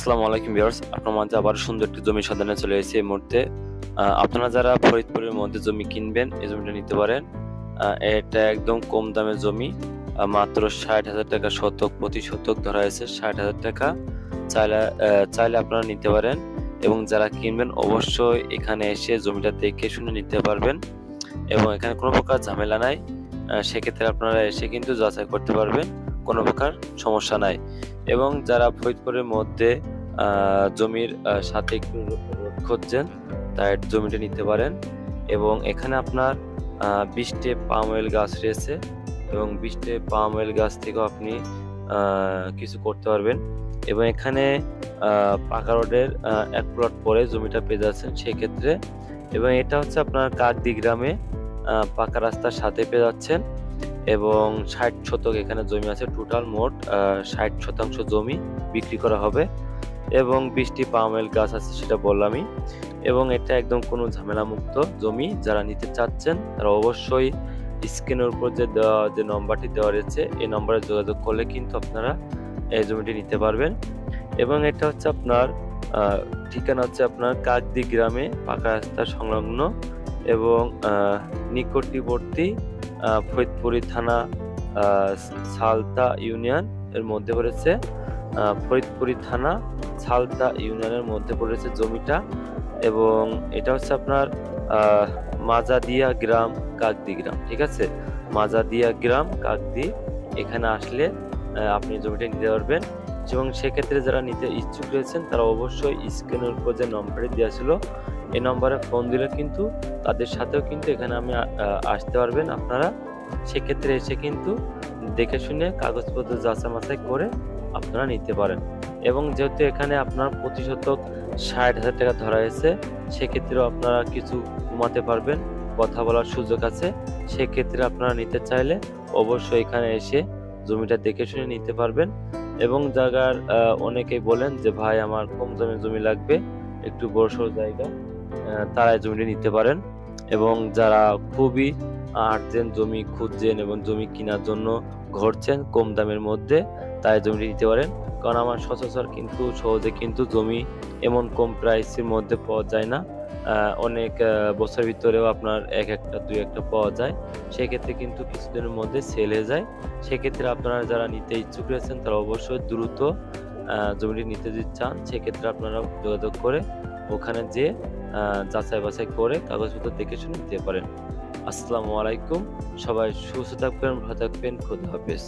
আসসালামু আলাইকুম ভিউয়ার্স, আপনার মাঝে আবার সুন্দর একটি জমি সন্ধানে চলে এসেছি এই মুহূর্তে। আপনারা যারা ফরিদপুরের মধ্যে জমি কিনবেন এই জমিটা নিতে পারেন। এটা একদম কম দামের জমি, মাত্র ৬০,০০০ টাকা শতক, প্রতি শতক ধরা হয়েছে ৬০,০০০ টাকা। চাইলে আপনারা নিতে পারেন এবং যারা কিনবেন অবশ্যই এখানে এসে জমিটা দেখে শুনে নিতে পারবেন এবং এখানে কোনো প্রকার ঝামেলা নাই। সেক্ষেত্রে আপনারা এসে কিন্তু যাচাই করতে পারবেন, কোনো প্রকার সমস্যা নাই। এবং যারা ফরিদপুরের মধ্যে জমির সাথে একটু রোড খুঁজছেন তাই জমিটা নিতে পারেন। এবং এখানে আপনার ২০টি পাম অয়েল গাছ রয়েছে এবং ২০টি পাম অয়েল গাছ থেকেও আপনি কিছু করতে পারবেন। এবং এখানে পাকা রোডের ১ প্লট পরে জমিটা পেয়ে যাচ্ছেন সেক্ষেত্রে। এবং এটা হচ্ছে আপনার কাকদি গ্রামে পাকা রাস্তার সাথে পেয়ে যাচ্ছেন এবং ৬০ শতক এখানে জমি আছে। টোটাল মোট ৬০% জমি বিক্রি করা হবে এবং ২০টি পাম অয়েল গাছ আছে, সেটা বললামই। এবং এটা একদম কোনো ঝামেলা মুক্ত জমি। যারা নিতে চাচ্ছেন তারা অবশ্যই স্ক্রিনের উপর যে নম্বরটি দেওয়া রয়েছে এই নম্বরে যোগাযোগ করলে কিন্তু আপনারা এই জমিটি নিতে পারবেন। এবং এটা হচ্ছে আপনার ঠিকানা হচ্ছে আপনার কাকদি গ্রামে পাকা রাস্তা সংলগ্ন এবং নিকটবর্তী ফরিদপুরি থানা সালতা ইউনিয়ন এর মধ্যে পড়েছে। ফরিদপুরি থানা সালতা ইউনিয়নের মধ্যে পড়েছে জমিটা। এবং এটা হচ্ছে আপনার মাজাদিয়া গ্রাম, কাকদি গ্রাম, ঠিক আছে? মাজাদিয়া গ্রাম, কাকদি। এখানে আসলে আপনি জমিটা নিতে পারবেন। এবং সেক্ষেত্রে যারা নিতে ইচ্ছুক রয়েছেন তারা অবশ্যই স্ক্রিনের উপর যে নম্বরটি দেওয়া ছিল এই নম্বরে ফোন দিলে কিন্তু তাদের সাথেও কিন্তু এখানে আমি আসতে পারবেন আপনারা। সেক্ষেত্রে এসে কিন্তু দেখে শুনে কাগজপত্র যাচাই করে আপনারা নিতে পারেন। এবং যেহেতু এখানে আপনার প্রতি শতক ৬০,০০০ টাকা ধরা হয়েছে, সেক্ষেত্রেও আপনারা কিছু কমাতে পারবেন, কথা বলার সুযোগ আছে। সেক্ষেত্রে আপনারা নিতে চাইলে অবশ্যই এখানে এসে জমিটা দেখে শুনে নিতে পারবেন। এবং জায়গার অনেকেই বলেন যে ভাই আমার কম দামে জমি লাগবে, একটু বড়সড় জায়গা, তারা এই জমিটি নিতে পারেন। এবং যারা খুবই আর্জেন্ট জমি খুঁজছেন এবং জমি কেনার জন্য ঘুরছেন কম দামের মধ্যে, তাই জমিটি নিতে পারেন। কারণ আমার সচরাচর কিন্তু সহজে কিন্তু জমি এমন কম প্রাইসের মধ্যে পাওয়া যায় না। অনেক বছরের ভিতরেও আপনার একটা দুই একটা পাওয়া যায়। সেক্ষেত্রে কিন্তু কিছুদিনের মধ্যে সেল হয়ে যায়। সেক্ষেত্রে আপনারা যারা নিতে ইচ্ছুক রয়েছেন তারা অবশ্যই দ্রুত জমিটি নিতে যদি চান সেক্ষেত্রে আপনারা যোগাযোগ করে ওখানে যেয়ে যাচাই বাছাই করে কাগজপত্র দেখে শুনে নিতে পারেন। আসসালামু আলাইকুম, সবাই সুস্থ থাকবেন, ভালো থাকবেন, খোদা হাফেজ।